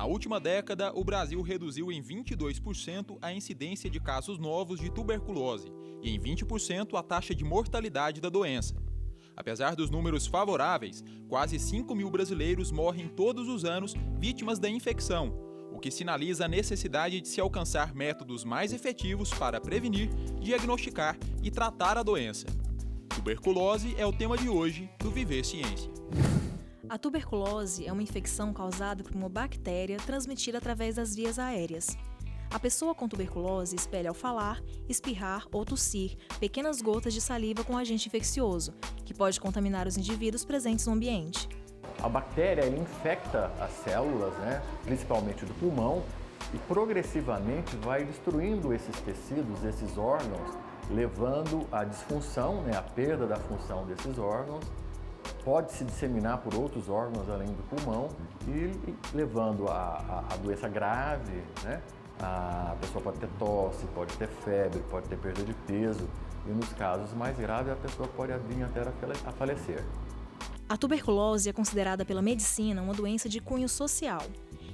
Na última década, o Brasil reduziu em 22% a incidência de casos novos de tuberculose e em 20% a taxa de mortalidade da doença. Apesar dos números favoráveis, quase 5 mil brasileiros morrem todos os anos vítimas da infecção, o que sinaliza a necessidade de se alcançar métodos mais efetivos para prevenir, diagnosticar e tratar a doença. Tuberculose é o tema de hoje do Viver Ciência. A tuberculose é uma infecção causada por uma bactéria transmitida através das vias aéreas. A pessoa com tuberculose espelha ao falar, espirrar ou tossir pequenas gotas de saliva com agente infeccioso, que pode contaminar os indivíduos presentes no ambiente. A bactéria infecta as células, principalmente do pulmão, e progressivamente vai destruindo esses tecidos, esses órgãos, levando à disfunção, à perda da função desses órgãos. Pode se disseminar por outros órgãos além do pulmão e levando a doença grave, A pessoa pode ter tosse, pode ter febre, pode ter perda de peso e nos casos mais graves a pessoa pode vir até a falecer. A tuberculose é considerada pela medicina uma doença de cunho social.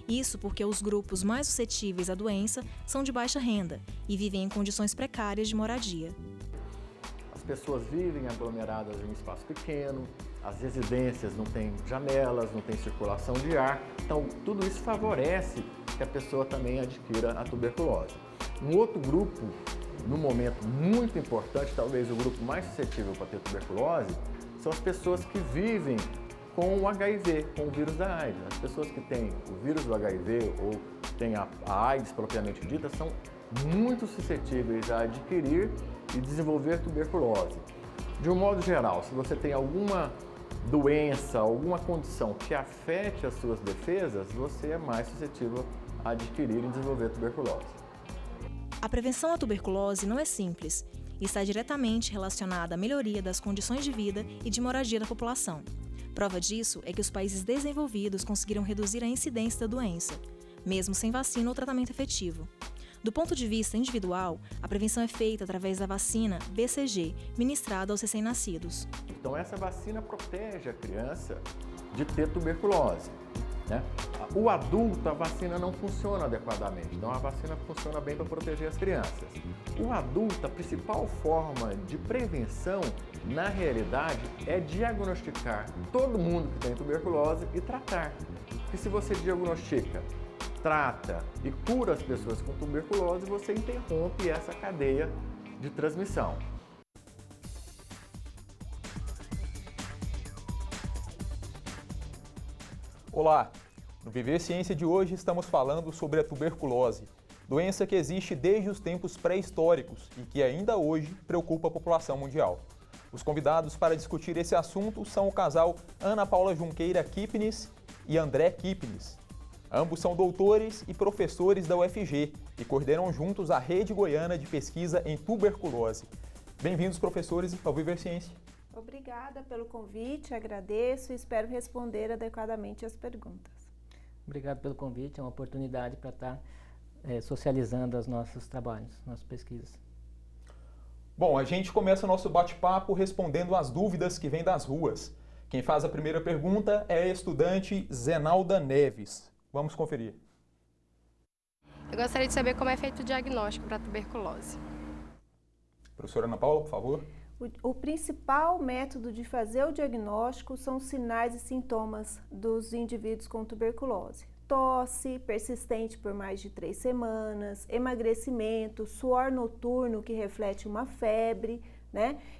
Isso porque os grupos mais suscetíveis à doença são de baixa renda e vivem em condições precárias de moradia. As pessoas vivem aglomeradas em um espaço pequeno, as residências não têm janelas, não tem circulação de ar, então tudo isso favorece que a pessoa também adquira a tuberculose. Um outro grupo, num momento muito importante, talvez o grupo mais suscetível para ter tuberculose, são as pessoas que vivem com o HIV, com o vírus da AIDS. As pessoas que têm o vírus do HIV ou têm a AIDS propriamente dita são muito suscetíveis a adquirir e desenvolver tuberculose. De um modo geral, se você tem alguma doença, alguma condição que afete as suas defesas, você é mais suscetível a adquirir e desenvolver tuberculose. A prevenção à tuberculose não é simples e está diretamente relacionada à melhoria das condições de vida e de moradia da população. Prova disso é que os países desenvolvidos conseguiram reduzir a incidência da doença, mesmo sem vacina ou tratamento efetivo. Do ponto de vista individual, a prevenção é feita através da vacina BCG, ministrada aos recém-nascidos. Então essa vacina protege a criança de ter tuberculose. O adulto, a vacina não funciona adequadamente, então a vacina funciona bem para proteger as crianças. O adulto, a principal forma de prevenção, na realidade, é diagnosticar todo mundo que tem tuberculose e tratar. Porque se você diagnostica, trata e cura as pessoas com tuberculose, você interrompe essa cadeia de transmissão. Olá! No Viver Ciência de hoje estamos falando sobre a tuberculose, doença que existe desde os tempos pré-históricos e que ainda hoje preocupa a população mundial. Os convidados para discutir esse assunto são o casal Ana Paula Junqueira Kipnis e André Kipnis. Ambos são doutores e professores da UFG e coordenam juntos a Rede Goiana de Pesquisa em Tuberculose. Bem-vindos, professores, ao Viver Ciência. Obrigada pelo convite, agradeço e espero responder adequadamente as perguntas. Obrigado pelo convite, é uma oportunidade para estar socializando os nossos trabalhos, nossas pesquisas. Bom, a gente começa o nosso bate-papo respondendo às dúvidas que vêm das ruas. Quem faz a primeira pergunta é a estudante Zenalda Neves. Vamos conferir. Eu gostaria de saber como é feito o diagnóstico para tuberculose. Professora Ana Paula, por favor. O principal método de fazer o diagnóstico são os sinais e sintomas dos indivíduos com tuberculose. Tosse persistente por mais de 3 semanas, emagrecimento, suor noturno que reflete uma febre,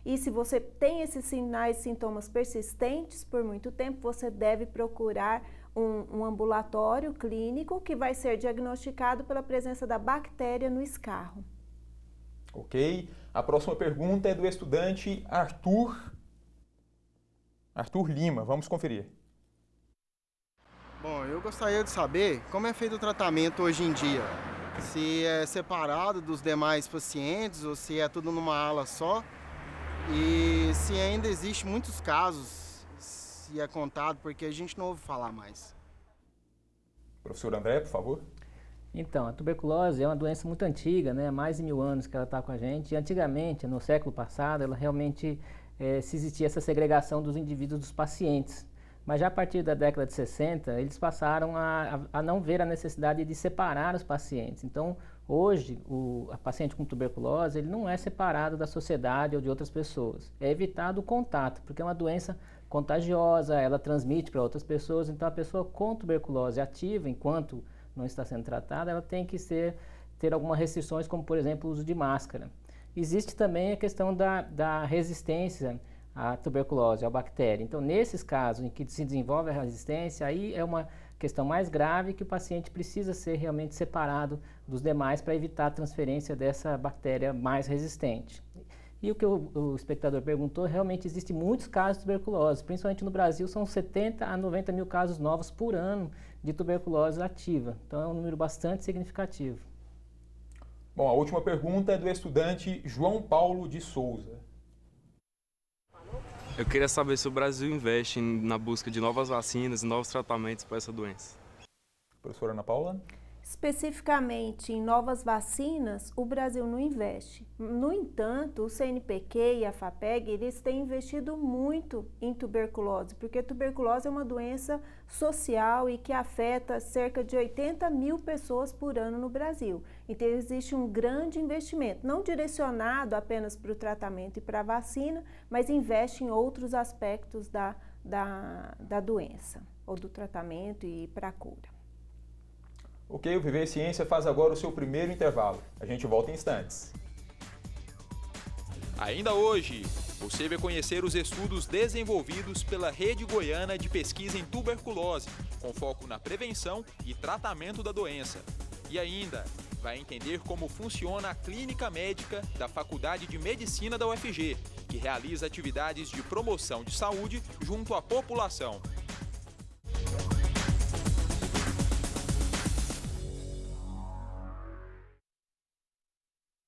E se você tem esses sinais e sintomas persistentes por muito tempo, você deve procurar um ambulatório clínico que vai ser diagnosticado pela presença da bactéria no escarro. Ok. A próxima pergunta é do estudante Arthur Lima. Vamos conferir. Bom, eu gostaria de saber como é feito o tratamento hoje em dia. Se é separado dos demais pacientes ou se é tudo numa ala só. E se ainda existe muitos casos, se é contado, porque a gente não ouve falar mais. Professor André, por favor. Então, a tuberculose é uma doença muito antiga, há mais de 1000 anos que ela está com a gente. E antigamente, no século passado, ela realmente se existia essa segregação dos indivíduos dos pacientes. Mas já a partir da década de 60, eles passaram a não ver a necessidade de separar os pacientes. Então, hoje, o paciente com tuberculose, ele não é separado da sociedade ou de outras pessoas. É evitado o contato, porque é uma doença contagiosa, ela transmite para outras pessoas. Então, a pessoa com tuberculose ativa, enquanto não está sendo tratada, ela tem que ter algumas restrições, como, por exemplo, o uso de máscara. Existe também a questão da resistência à tuberculose, à bactéria. Então, nesses casos em que se desenvolve a resistência, aí é uma questão mais grave que o paciente precisa ser realmente separado dos demais para evitar a transferência dessa bactéria mais resistente. E o que o espectador perguntou, realmente existem muitos casos de tuberculose, principalmente no Brasil, são 70 a 90 mil casos novos por ano de tuberculose ativa. Então, é um número bastante significativo. Bom, a última pergunta é do estudante João Paulo de Souza. Eu queria saber se o Brasil investe na busca de novas vacinas e novos tratamentos para essa doença. Professora Ana Paula? Especificamente em novas vacinas, o Brasil não investe. No entanto, o CNPq e a FAPEG, eles têm investido muito em tuberculose, porque tuberculose é uma doença social e que afeta cerca de 80 mil pessoas por ano no Brasil. Então, existe um grande investimento, não direcionado apenas para o tratamento e para a vacina, mas investe em outros aspectos da doença, ou do tratamento e para a cura. Ok, o Viver Ciência faz agora o seu primeiro intervalo. A gente volta em instantes. Ainda hoje, você vai conhecer os estudos desenvolvidos pela Rede Goiana de Pesquisa em Tuberculose, com foco na prevenção e tratamento da doença. E ainda, vai entender como funciona a clínica médica da Faculdade de Medicina da UFG, que realiza atividades de promoção de saúde junto à população.